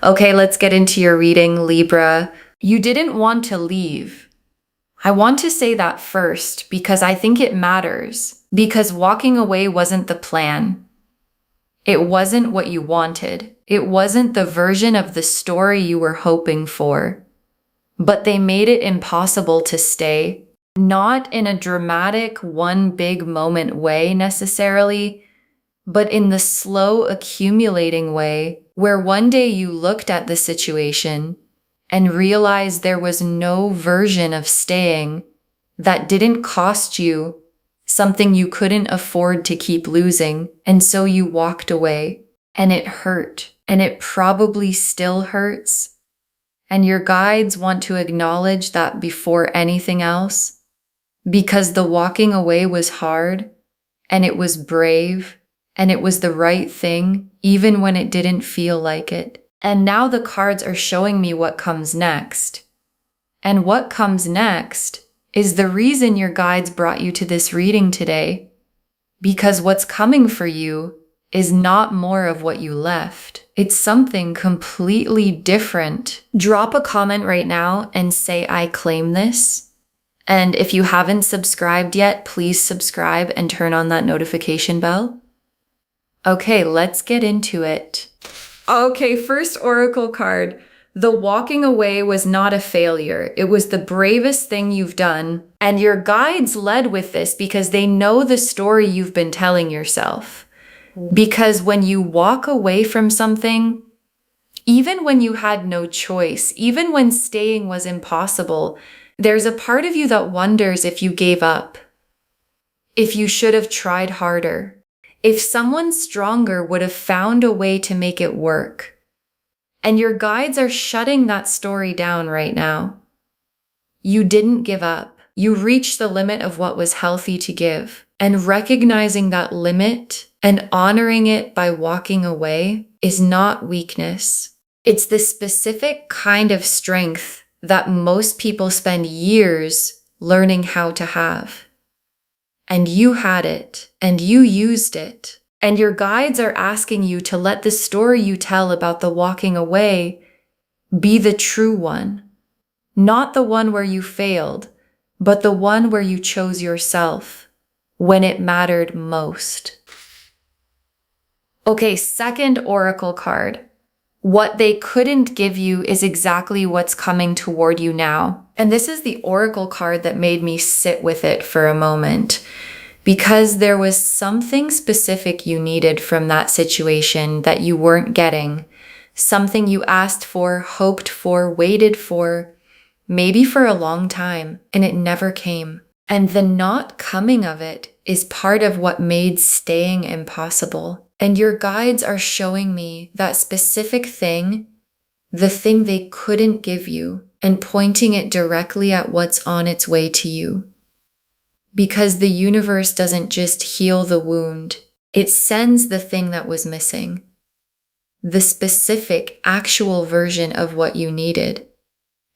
Okay, let's get into your reading, Libra. You didn't want to leave. I want to say that first because I think it matters. Because walking away wasn't the plan. It wasn't what you wanted. It wasn't the version of the story you were hoping for. But they made it impossible to stay. Not in a dramatic, one big moment way necessarily, but in the slow accumulating way where one day you looked at the situation and realized there was no version of staying that didn't cost you something you couldn't afford to keep losing, and so you walked away. And it hurt, and it probably still hurts. And your guides want to acknowledge that before anything else, because the walking away was hard, and it was brave, and it was the right thing, even when it didn't feel like it. And now the cards are showing me what comes next. And what comes next is the reason your guides brought you to this reading today. Because what's coming for you is not more of what you left. It's something completely different. Drop a comment right now and say, I claim this. And if you haven't subscribed yet, please subscribe and turn on that notification bell. Okay, let's get into it. Okay, first oracle card. The walking away was not a failure. It was the bravest thing you've done. And your guides led with this because they know the story you've been telling yourself. Because when you walk away from something, even when you had no choice, even when staying was impossible, there's a part of you that wonders if you gave up, if you should have tried harder, if someone stronger would have found a way to make it work. And your guides are shutting that story down right now. You didn't give up. You reached the limit of what was healthy to give. And recognizing that limit and honoring it by walking away is not weakness. It's the specific kind of strength that most people spend years learning how to have. And you had it, and you used it. And your guides are asking you to let the story you tell about the walking away be the true one. Not the one where you failed, but the one where you chose yourself when it mattered most. Okay, second oracle card. What they couldn't give you is exactly what's coming toward you now. And this is the oracle card that made me sit with it for a moment. Because there was something specific you needed from that situation that you weren't getting. Something you asked for, hoped for, waited for, maybe for a long time, and it never came. And the not coming of it is part of what made staying impossible. And your guides are showing me that specific thing, the thing they couldn't give you, and pointing it directly at what's on its way to you. Because the universe doesn't just heal the wound, it sends the thing that was missing. The specific, actual version of what you needed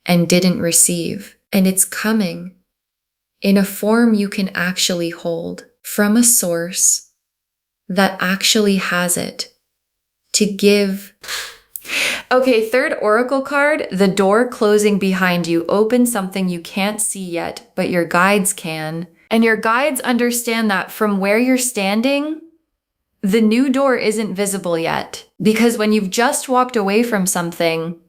and didn't receive. And it's coming in a form you can actually hold from a source that actually has it to give. Okay, third oracle card, the door closing behind you opens something you can't see yet, but your guides can. And your guides understand that from where you're standing, the new door isn't visible yet. Because when you've just walked away from something,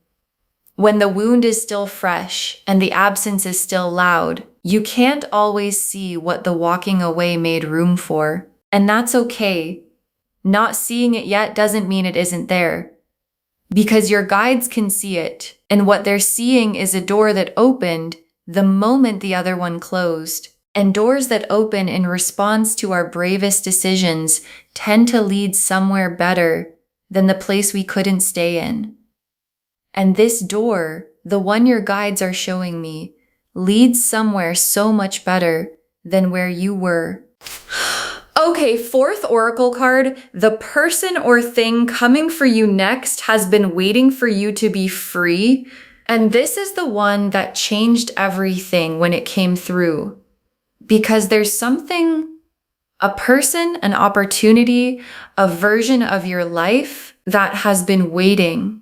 when the wound is still fresh and the absence is still loud, you can't always see what the walking away made room for. And that's okay. Not seeing it yet doesn't mean it isn't there. Because your guides can see it, and what they're seeing is a door that opened the moment the other one closed. And doors that open in response to our bravest decisions tend to lead somewhere better than the place we couldn't stay in. And this door, the one your guides are showing me, leads somewhere so much better than where you were. Okay, fourth oracle card, the person or thing coming for you next has been waiting for you to be free. And this is the one that changed everything when it came through. Because there's something, a person, an opportunity, a version of your life that has been waiting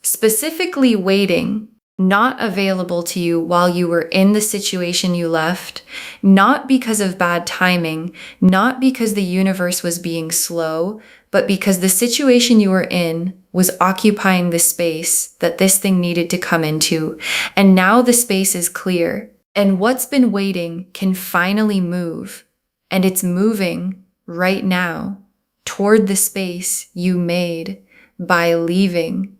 specifically waiting, not available to you while you were in the situation you left, not because of bad timing, not because the universe was being slow, but because the situation you were in was occupying the space that this thing needed to come into. And now the space is clear. And what's been waiting can finally move. And it's moving right now toward the space you made by leaving.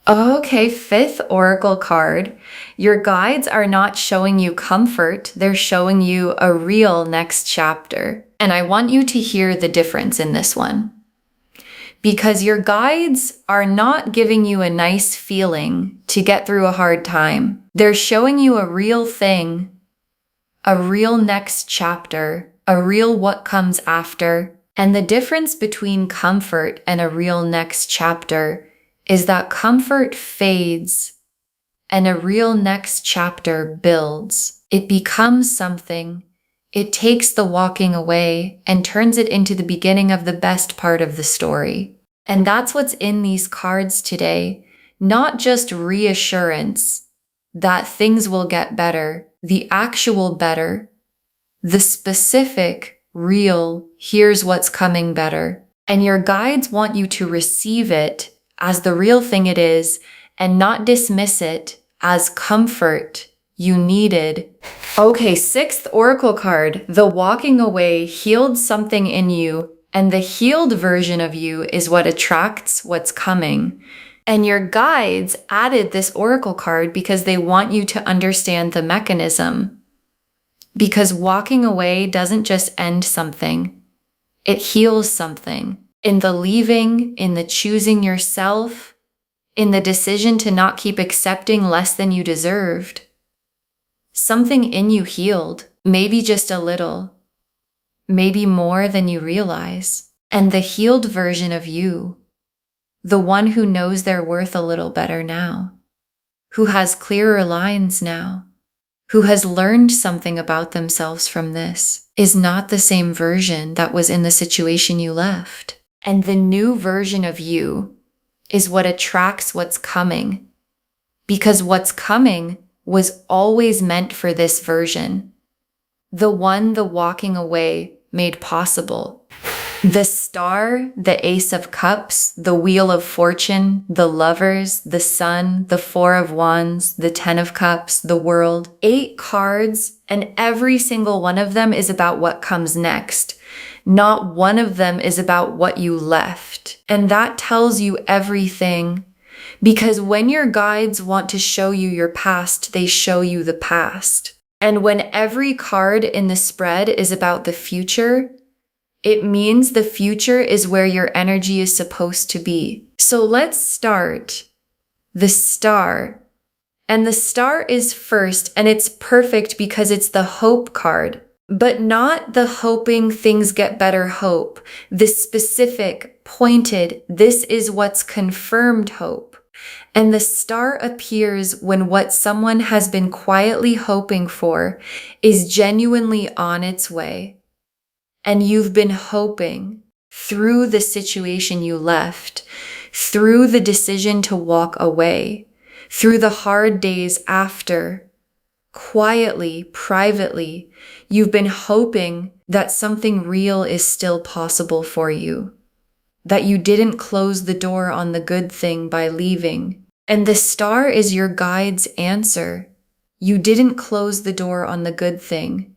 Okay, fifth oracle card. Your guides are not showing you comfort, they're showing you a real next chapter. And I want you to hear the difference in this one. Because your guides are not giving you a nice feeling to get through a hard time. They're showing you a real thing, a real next chapter, a real what comes after. And the difference between comfort and a real next chapter is that comfort fades and a real next chapter builds. It becomes something. It takes the walking away and turns it into the beginning of the best part of the story. And that's what's in these cards today. Not just reassurance that things will get better, the actual better, the specific, real, here's what's coming better. And your guides want you to receive it as the real thing it is and not dismiss it as comfort you needed. Okay, sixth oracle card. The walking away healed something in you, and the healed version of you is what attracts what's coming. And your guides added this oracle card because they want you to understand the mechanism. Because walking away doesn't just end something, it heals something. In the leaving, in the choosing yourself, in the decision to not keep accepting less than you deserved. Something in you healed, maybe just a little, maybe more than you realize. And the healed version of you, the one who knows their worth a little better now, who has clearer lines now, who has learned something about themselves from this, is not the same version that was in the situation you left. And the new version of you is what attracts what's coming, because what's coming was always meant for this version, the one the walking away made possible. The star, the ace of cups, the wheel of fortune, the lovers, the sun, the four of wands, the 10 of cups, the world, 8 cards, and every single one of them is about what comes next. Not one of them is about what you left. And that tells you everything, because when your guides want to show you your past, they show you the past. And when every card in the spread is about the future, it means the future is where your energy is supposed to be. So let's start. The star. And the star is first, and it's perfect because it's the hope card. But not the hoping things get better hope. The specific, pointed, this is what's confirmed hope. And the star appears when what someone has been quietly hoping for is genuinely on its way. And you've been hoping through the situation you left, through the decision to walk away, through the hard days after, quietly, privately, you've been hoping that something real is still possible for you, that you didn't close the door on the good thing by leaving. And the star is your guide's answer. You didn't close the door on the good thing.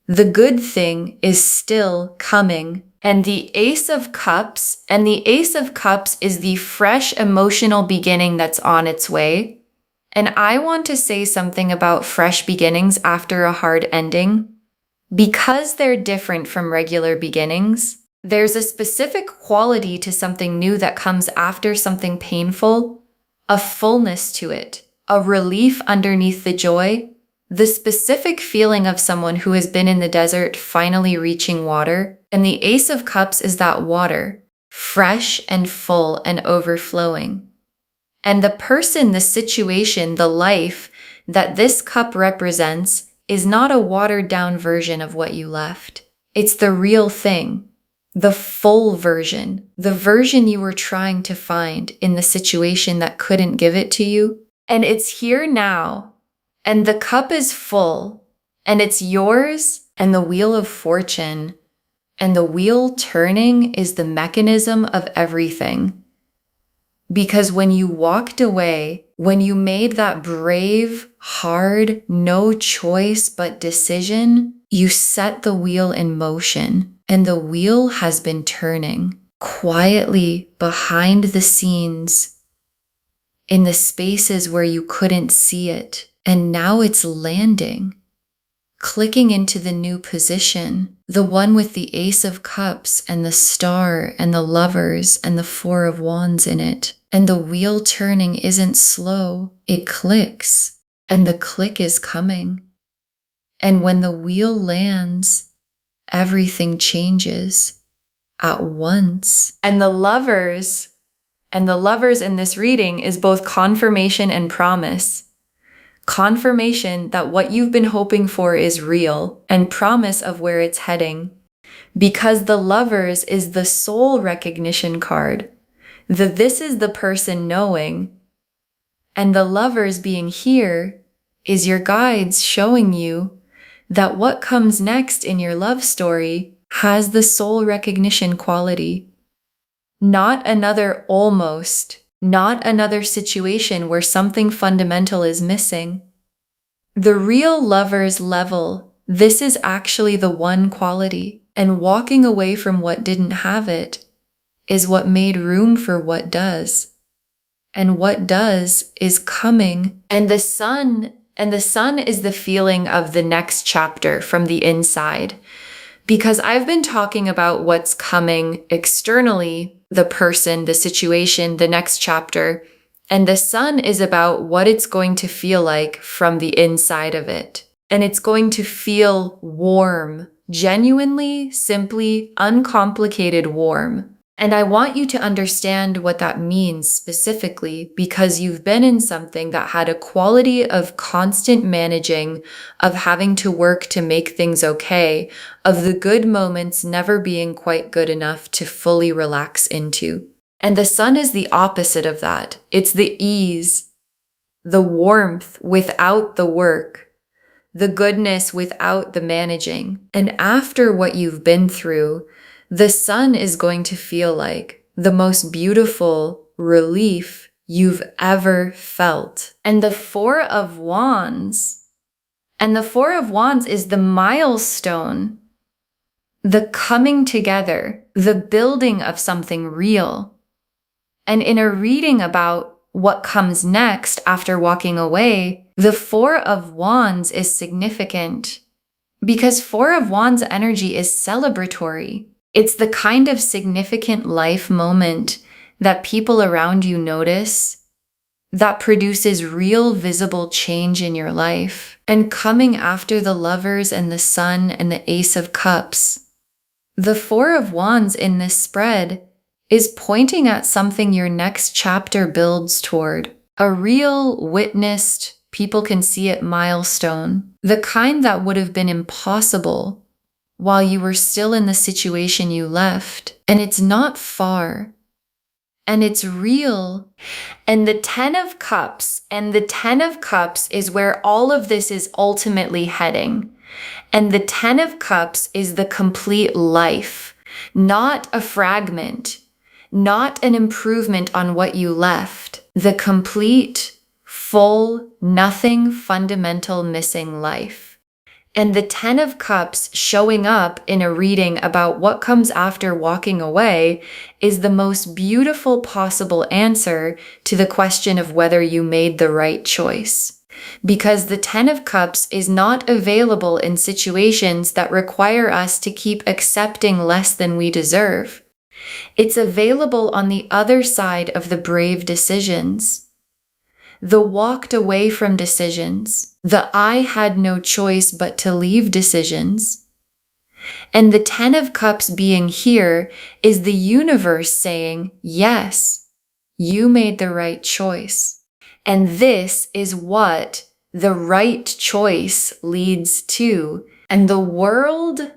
The good thing is still coming. And the Ace of Cups, and the Ace of Cups is the fresh emotional beginning that's on its way. And I want to say something about fresh beginnings after a hard ending. Because they're different from regular beginnings, there's a specific quality to something new that comes after something painful, a fullness to it, a relief underneath the joy, the specific feeling of someone who has been in the desert finally reaching water. And the Ace of Cups is that water, fresh and full and overflowing. And the person, the situation, the life that this cup represents is not a watered down version of what you left. It's the real thing. the full version, the version you were trying to find in the situation that couldn't give it to you. And it's here now, and the cup is full, and it's yours, and the wheel of fortune, and the wheel turning is the mechanism of everything. Because when you walked away, when you made that brave, hard, no choice but decision, you set the wheel in motion, and the wheel has been turning quietly behind the scenes in the spaces where you couldn't see it. And now it's landing, clicking into the new position, the one with the Ace of Cups and the Star and the Lovers and the Four of Wands in it. And the wheel turning isn't slow, it clicks, and the click is coming. And when the wheel lands, everything changes at once. And the lovers in this reading is both confirmation and promise. Confirmation that what you've been hoping for is real, and promise of where it's heading. Because the Lovers is the soul recognition card. This is the person knowing. And the Lovers being here is your guides showing you that what comes next in your love story has the soul recognition quality. Not another almost, not another situation where something fundamental is missing. The real Lovers level, this is actually the one quality, and walking away from what didn't have it is what made room for what does. And what does is coming. And the sun is the feeling of the next chapter from the inside. Because I've been talking about what's coming externally, the person, the situation, the next chapter, and the sun is about what it's going to feel like from the inside of it. And it's going to feel warm, genuinely, simply, uncomplicated warm. And I want you to understand what that means specifically, because you've been in something that had a quality of constant managing, of having to work to make things okay, of the good moments never being quite good enough to fully relax into. And the sun is the opposite of that. It's the ease, the warmth without the work, the goodness without the managing. And after what you've been through, the sun is going to feel like the most beautiful relief you've ever felt. And the Four of Wands is the milestone, the coming together, the building of something real. And in a reading about what comes next after walking away, the Four of Wands is significant because Four of Wands energy is celebratory. It's the kind of significant life moment that people around you notice that produces real visible change in your life. And coming after the Lovers and the Sun and the Ace of Cups, the Four of Wands in this spread is pointing at something your next chapter builds toward. A real witnessed, people can see it milestone. The kind that would have been impossible while you were still in the situation you left. And it's not far. And it's real. And the Ten of Cups is where all of this is ultimately heading. And the Ten of Cups is the complete life, not a fragment, not an improvement on what you left. The complete, full, nothing fundamental missing life. And the Ten of Cups showing up in a reading about what comes after walking away is the most beautiful possible answer to the question of whether you made the right choice. Because the Ten of Cups is not available in situations that require us to keep accepting less than we deserve. It's available on the other side of the brave decisions, the walked away from decisions, the I had no choice but to leave decisions. And the Ten of Cups being here is the universe saying, yes, you made the right choice. And this is what the right choice leads to. And the world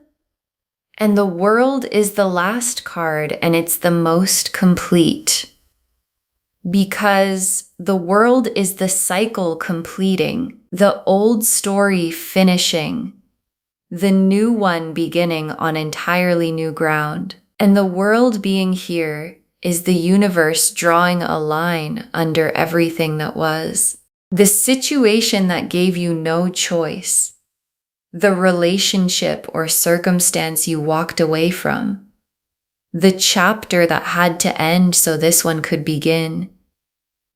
And the world is the last card, and it's the most complete. Because the world is the cycle completing, the old story finishing, the new one beginning on entirely new ground. And the world being here is the universe drawing a line under everything that was. The situation that gave you no choice, the relationship or circumstance you walked away from, the chapter that had to end so this one could begin.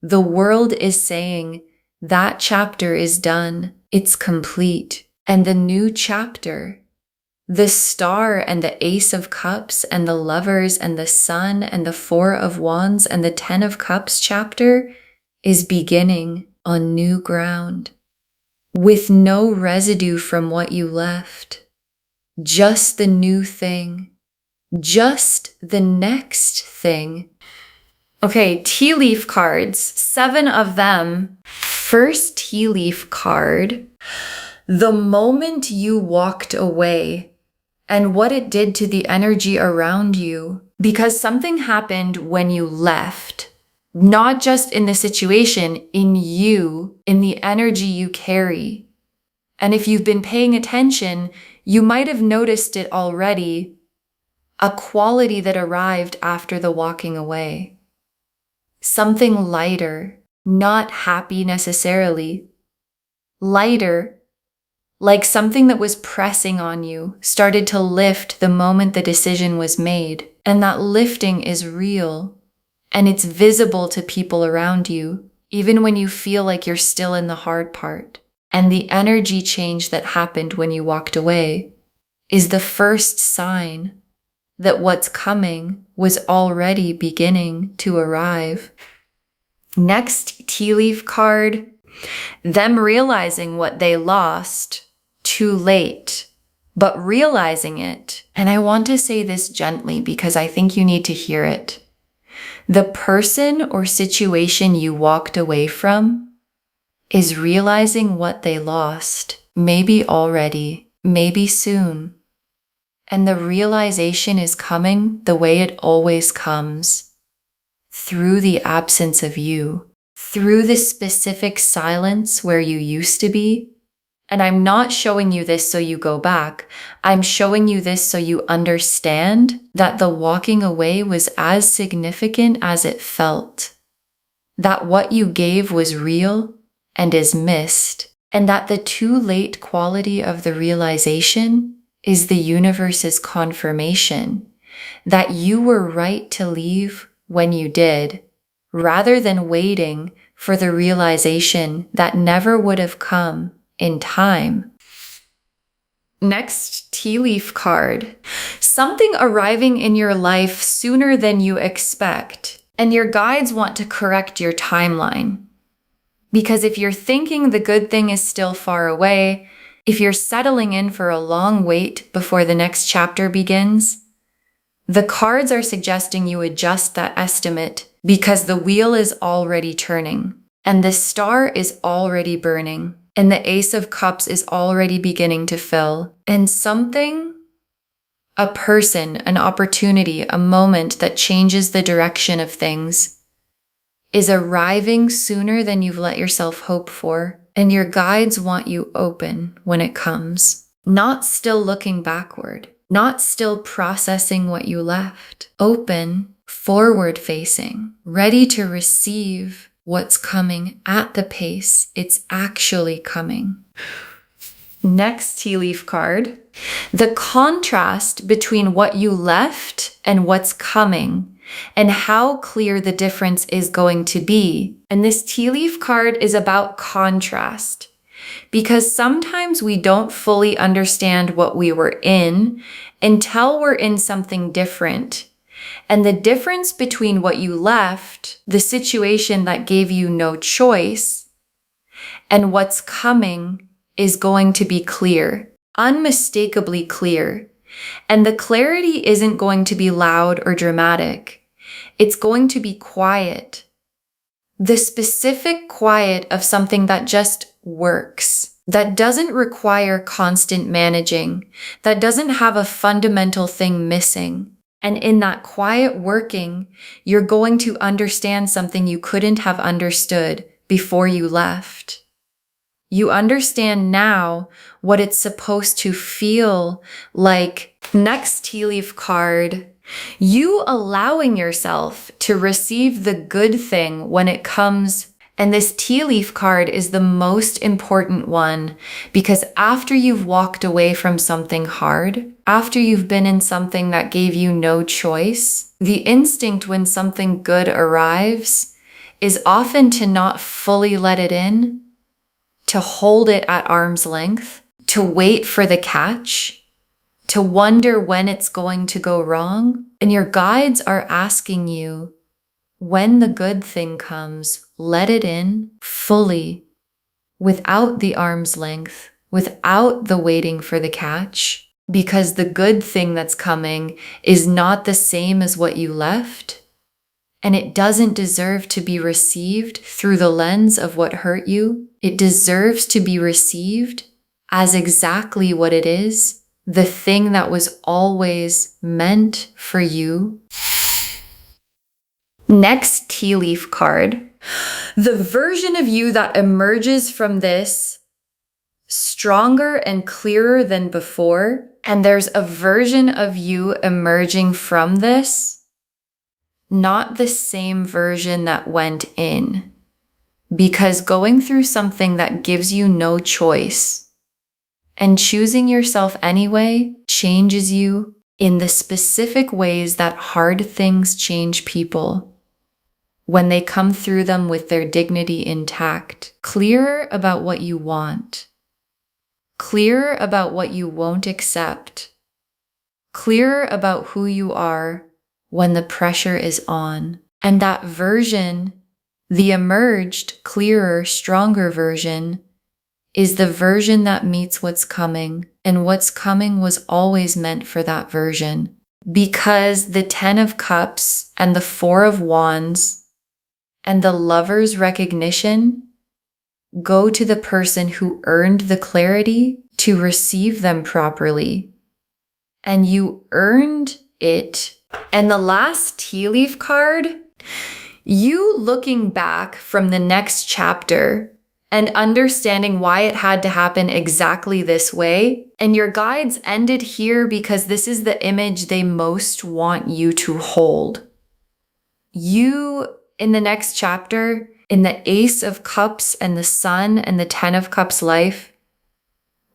The world is saying that chapter is done, it's complete, and the new chapter, the star and the ace of cups and the lovers and the sun and the 4 of wands and the 10 of cups chapter is beginning on new ground, with no residue from what you left, just the new thing, just the next thing. Okay, tea leaf cards, 7 of them. First tea leaf card, the moment you walked away and what it did to the energy around you, because something happened when you left, not just in the situation, in you, in the energy you carry. And if you've been paying attention, you might have noticed it already, a quality that arrived after the walking away. Something lighter, not happy necessarily. Lighter, like something that was pressing on you, started to lift the moment the decision was made. And that lifting is real. And it's visible to people around you, even when you feel like you're still in the hard part. And the energy change that happened when you walked away is the first sign that what's coming was already beginning to arrive. Next tea leaf card, them realizing what they lost too late, but realizing it. And I want to say this gently because I think you need to hear it. The person or situation you walked away from is realizing what they lost, maybe already, maybe soon. And the realization is coming the way it always comes, through the absence of you, through the specific silence where you used to be. And I'm not showing you this so you go back. I'm showing you this so you understand that the walking away was as significant as it felt, that what you gave was real and is missed, and that the too late quality of the realization is the universe's confirmation that you were right to leave when you did, rather than waiting for the realization that never would have come in time. Next tea leaf card, something arriving in your life sooner than you expect, and your guides want to correct your timeline. Because if you're thinking the good thing is still far away, if you're settling in for a long wait before the next chapter begins, the cards are suggesting you adjust that estimate because the wheel is already turning and the star is already burning and the Ace of Cups is already beginning to fill. And something, a person, an opportunity, a moment that changes the direction of things is arriving sooner than you've let yourself hope for. And your guides want you open when it comes, not still looking backward, not still processing what you left. Open, forward facing, ready to receive what's coming at the pace it's actually coming. Next tea leaf card, the contrast between what you left and what's coming, and how clear the difference is going to be. And this tea leaf card is about contrast, because sometimes we don't fully understand what we were in until we're in something different. And the difference between what you left, the situation that gave you no choice, and what's coming is going to be clear, unmistakably clear. And the clarity isn't going to be loud or dramatic. It's going to be quiet. The specific quiet of something that just works, that doesn't require constant managing, that doesn't have a fundamental thing missing. And in that quiet working, you're going to understand something you couldn't have understood before you left. You understand now what it's supposed to feel like. Next tea leaf card, you allowing yourself to receive the good thing when it comes. And this tea leaf card is the most important one because after you've walked away from something hard, after you've been in something that gave you no choice, the instinct when something good arrives is often to not fully let it in, to hold it at arm's length, to wait for the catch, to wonder when it's going to go wrong. And your guides are asking you, when the good thing comes, let it in fully, without the arm's length, without the waiting for the catch, because the good thing that's coming is not the same as what you left, and it doesn't deserve to be received through the lens of what hurt you. It deserves to be received as exactly what it is, the thing that was always meant for you. Next tea leaf card, the version of you that emerges from this stronger and clearer than before. And there's a version of you emerging from this, not the same version that went in. Because going through something that gives you no choice and choosing yourself anyway changes you in the specific ways that hard things change people. When they come through them with their dignity intact, clearer about what you want, clearer about what you won't accept, clearer about who you are when the pressure is on. And that version, the emerged, clearer, stronger version, is the version that meets what's coming. And what's coming was always meant for that version. Because the 10 of Cups and the 4 of Wands and the Lover's recognition go to the person who earned the clarity to receive them properly. And you earned it. And the last tea leaf card, you looking back from the next chapter and understanding why it had to happen exactly this way. And your guides ended here because this is the image they most want you to hold. You, in the next chapter, in the Ace of Cups and the Sun and the 10 of Cups life,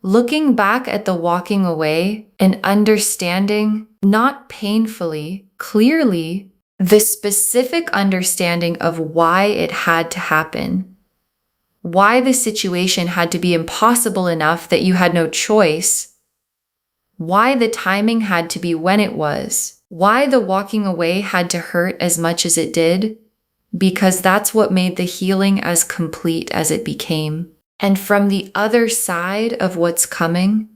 looking back at the walking away and understanding, not painfully, clearly, the specific understanding of why it had to happen, why the situation had to be impossible enough that you had no choice, why the timing had to be when it was, why the walking away had to hurt as much as it did, because that's what made the healing as complete as it became. And from the other side of what's coming,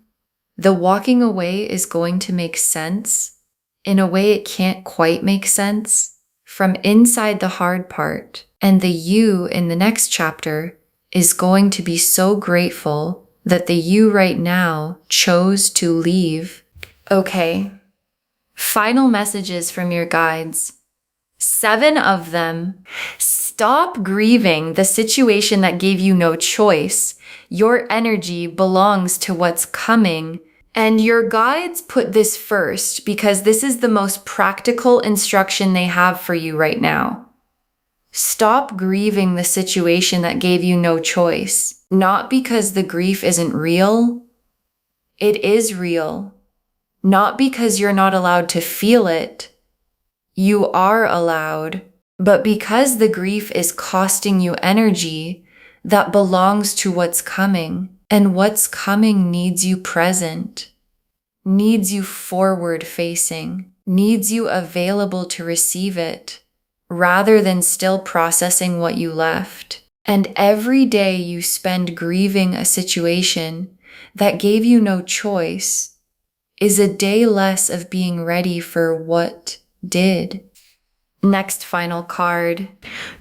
the walking away is going to make sense in a way it can't quite make sense from inside the hard part. And the you in the next chapter is going to be so grateful that the you right now chose to leave. Okay, final messages from your guides. 7 of them. Stop grieving the situation that gave you no choice. Your energy belongs to what's coming. And your guides put this first because this is the most practical instruction they have for you right now. Stop grieving the situation that gave you no choice. Not because the grief isn't real. It is real. Not because you're not allowed to feel it. You are allowed, but because the grief is costing you energy that belongs to what's coming, and what's coming needs you present, needs you forward facing, needs you available to receive it, rather than still processing what you left. And every day you spend grieving a situation that gave you no choice is a day less of being ready for what did. Next final card.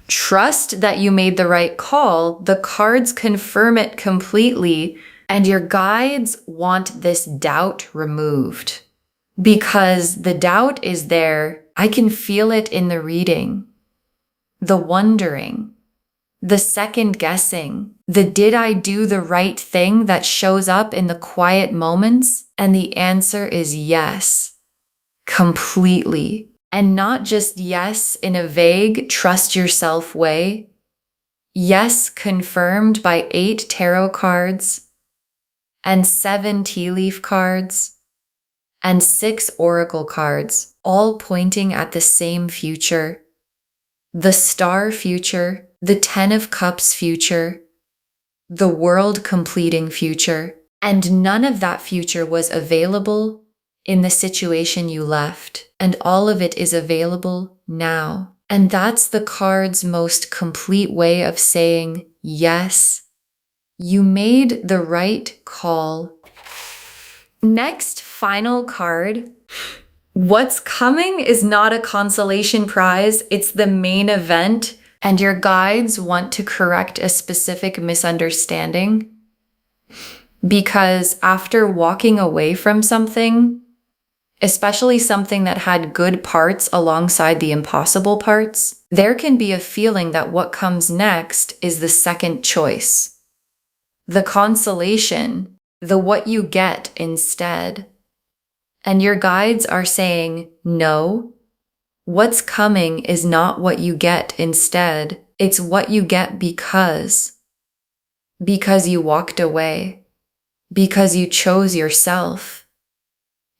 Trust that you made the right call. The cards confirm it completely, and your guides want this doubt removed. Because the doubt is there. I can feel it in the reading. The wondering, the second guessing, the did I do the right thing that shows up in the quiet moments? And the answer is yes, completely. And not just yes in a vague, trust yourself way. Yes, confirmed by 8 tarot cards and 7 tea leaf cards and 6 oracle cards, all pointing at the same future. The star future, the 10 of cups future, the world completing future. And none of that future was available in the situation you left. And all of it is available now. And that's the card's most complete way of saying, yes, you made the right call. Next, final card. What's coming is not a consolation prize. It's the main event. And your guides want to correct a specific misunderstanding. Because after walking away from something, especially something that had good parts alongside the impossible parts, there can be a feeling that what comes next is the second choice. The consolation, the what you get instead. And your guides are saying, no, what's coming is not what you get instead. It's what you get because you walked away, because you chose yourself,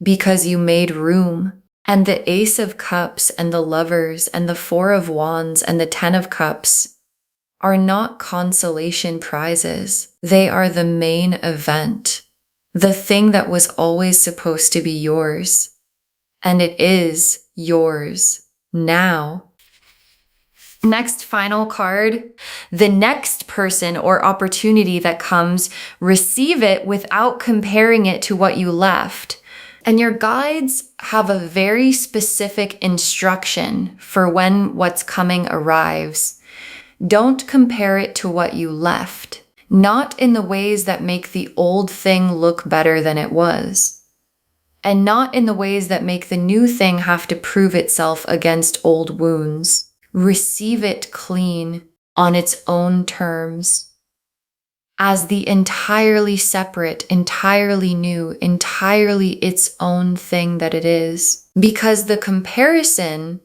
because you made room. And the Ace of Cups and the Lovers and the 4 of Wands and the 10 of Cups are not consolation prizes. They are the main event, the thing that was always supposed to be yours. And it is yours now. Next final card. The next person or opportunity that comes, receive it without comparing it to what you left. And your guides have a very specific instruction for when what's coming arrives. Don't compare it to what you left, not in the ways that make the old thing look better than it was, and not in the ways that make the new thing have to prove itself against old wounds. Receive it clean on its own terms, as the entirely separate, entirely new, entirely its own thing that it is. Because the comparison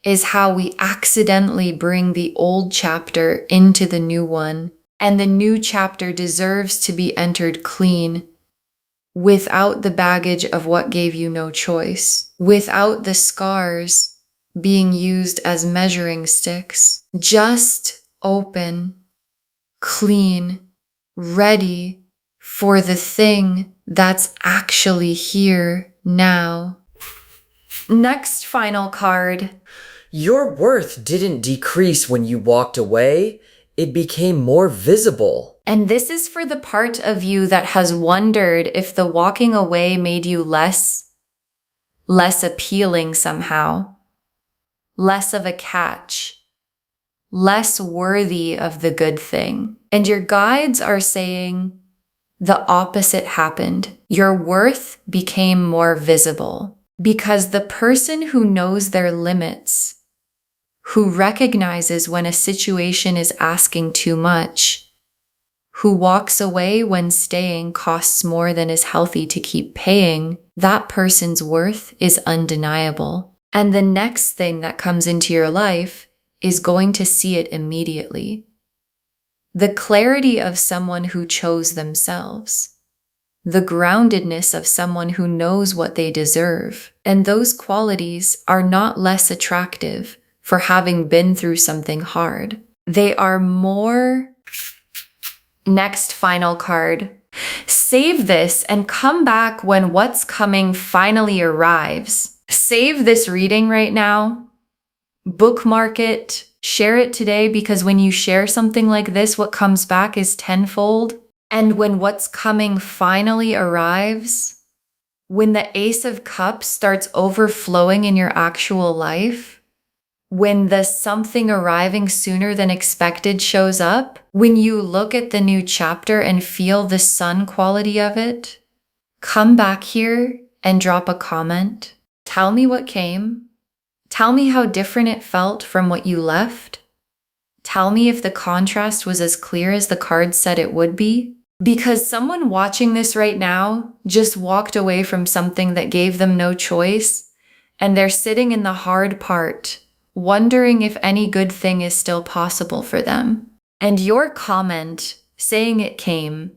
is how we accidentally bring the old chapter into the new one, and the new chapter deserves to be entered clean, without the baggage of what gave you no choice, without the scars being used as measuring sticks, just open, clean, ready for the thing that's actually here now. Next final card. Your worth didn't decrease when you walked away. It became more visible. And this is for the part of you that has wondered if the walking away made you less appealing somehow, less of a catch, less worthy of the good thing. And your guides are saying the opposite happened. Your worth became more visible because the person who knows their limits, who recognizes when a situation is asking too much, who walks away when staying costs more than is healthy to keep paying, that person's worth is undeniable. And the next thing that comes into your life is going to see it immediately. The clarity of someone who chose themselves. The groundedness of someone who knows what they deserve. And those qualities are not less attractive for having been through something hard. They are more. Next final card. Save this and come back when what's coming finally arrives. Save this reading right now. Bookmark it. Share it today, because when you share something like this, what comes back is tenfold. And when what's coming finally arrives, when the Ace of Cups starts overflowing in your actual life, When the something arriving sooner than expected shows up, when you look at the new chapter and feel the sun quality of it, come back here and drop a comment. Tell me what came. Tell me how different it felt from what you left. Tell me if the contrast was as clear as the cards said it would be. Because someone watching this right now just walked away from something that gave them no choice, and they're sitting in the hard part, wondering if any good thing is still possible for them. And your comment, saying it came,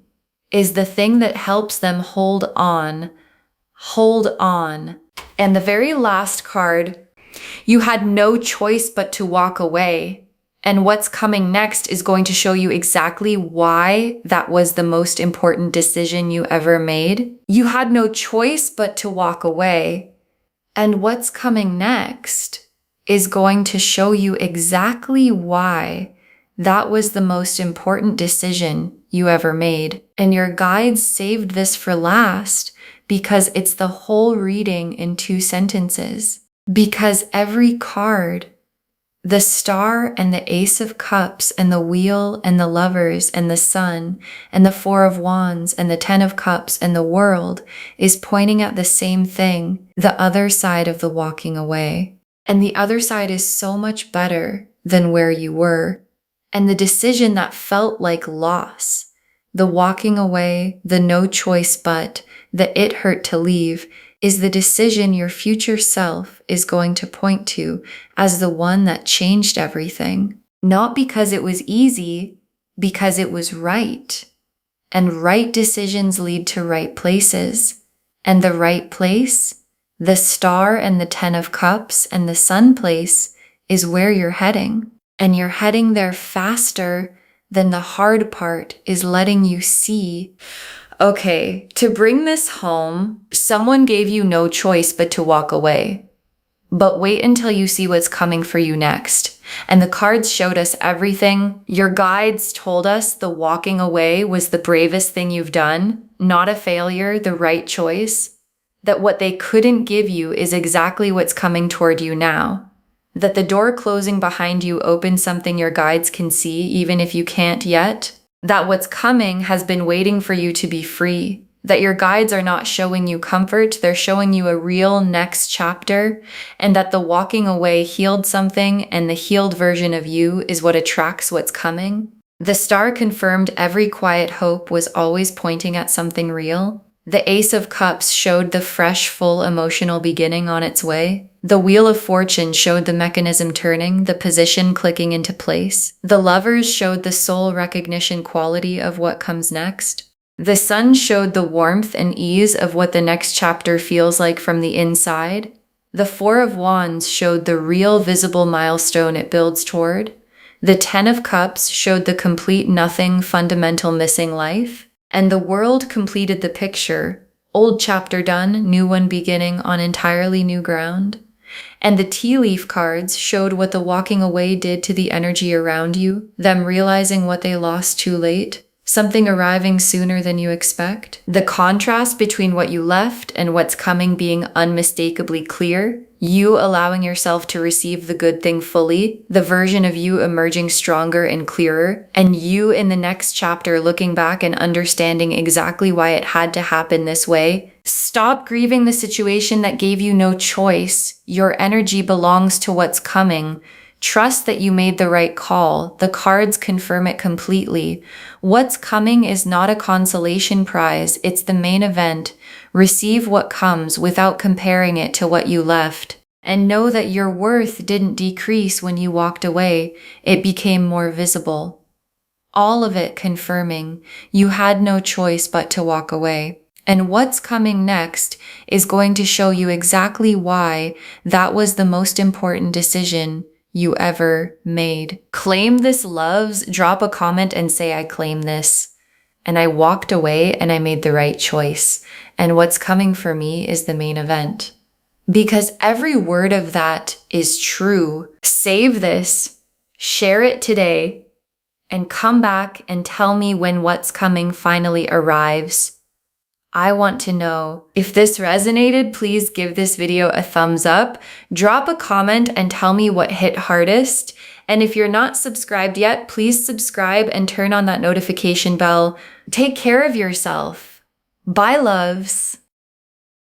is the thing that helps them hold on. Hold on. And the very last card, you had no choice but to walk away. And what's coming next is going to show you exactly why that was the most important decision you ever made. You had no choice but to walk away. And what's coming next is going to show you exactly why that was the most important decision you ever made. And your guides saved this for last because it's the whole reading in 2 sentences. Because every card, the star and the ace of cups and the wheel and the lovers and the sun and the 4 of wands and the 10 of cups and the world is pointing at the same thing, the other side of the walking away. And the other side is so much better than where you were. And the decision that felt like loss, the walking away, the no choice but, the it hurt to leave, is the decision your future self is going to point to as the one that changed everything. Not because it was easy, because it was right. And right decisions lead to right places. And the right place, the star and the 10 of cups and the sun place, is where you're heading. And you're heading there faster than the hard part is letting you see. Okay, to bring this home, someone gave you no choice but to walk away. But wait until you see what's coming for you next. And the cards showed us everything. Your guides told us the walking away was the bravest thing you've done, not a failure, the right choice. That what they couldn't give you is exactly what's coming toward you now. That the door closing behind you opened something your guides can see even if you can't yet. That what's coming has been waiting for you to be free. That your guides are not showing you comfort, they're showing you a real next chapter, and that the walking away healed something, and the healed version of you is what attracts what's coming. The star confirmed every quiet hope was always pointing at something real. The Ace of Cups showed the fresh, full emotional beginning on its way. The Wheel of Fortune showed the mechanism turning, the position clicking into place. The Lovers showed the soul recognition quality of what comes next. The Sun showed the warmth and ease of what the next chapter feels like from the inside. The Four of Wands showed the real visible milestone it builds toward. The 10 of Cups showed the complete nothing, fundamental missing life. And the World completed the picture. Old chapter done, new one beginning on entirely new ground. And the tea leaf cards showed what the walking away did to the energy around you, them realizing what they lost too late, something arriving sooner than you expect. The contrast between what you left and what's coming being unmistakably clear, you allowing yourself to receive the good thing fully, the version of you emerging stronger and clearer, and you in the next chapter looking back and understanding exactly why it had to happen this way. Stop grieving the situation that gave you no choice. Your energy belongs to what's coming. Trust that you made the right call. The cards confirm it completely. What's coming is not a consolation prize, it's the main event. Receive what comes without comparing it to what you left. And know that your worth didn't decrease when you walked away, it became more visible. All of it confirming you had no choice but to walk away. And what's coming next is going to show you exactly why that was the most important decision you ever made. Claim this, loves. Drop a comment and say, I claim this. And I walked away and I made the right choice. And what's coming for me is the main event. Because every word of that is true. Save this, share it today, and come back and tell me when what's coming finally arrives. I want to know. If this resonated, please give this video a thumbs up, drop a comment and tell me what hit hardest. And if you're not subscribed yet, please subscribe and turn on that notification bell. Take care of yourself. Bye, loves.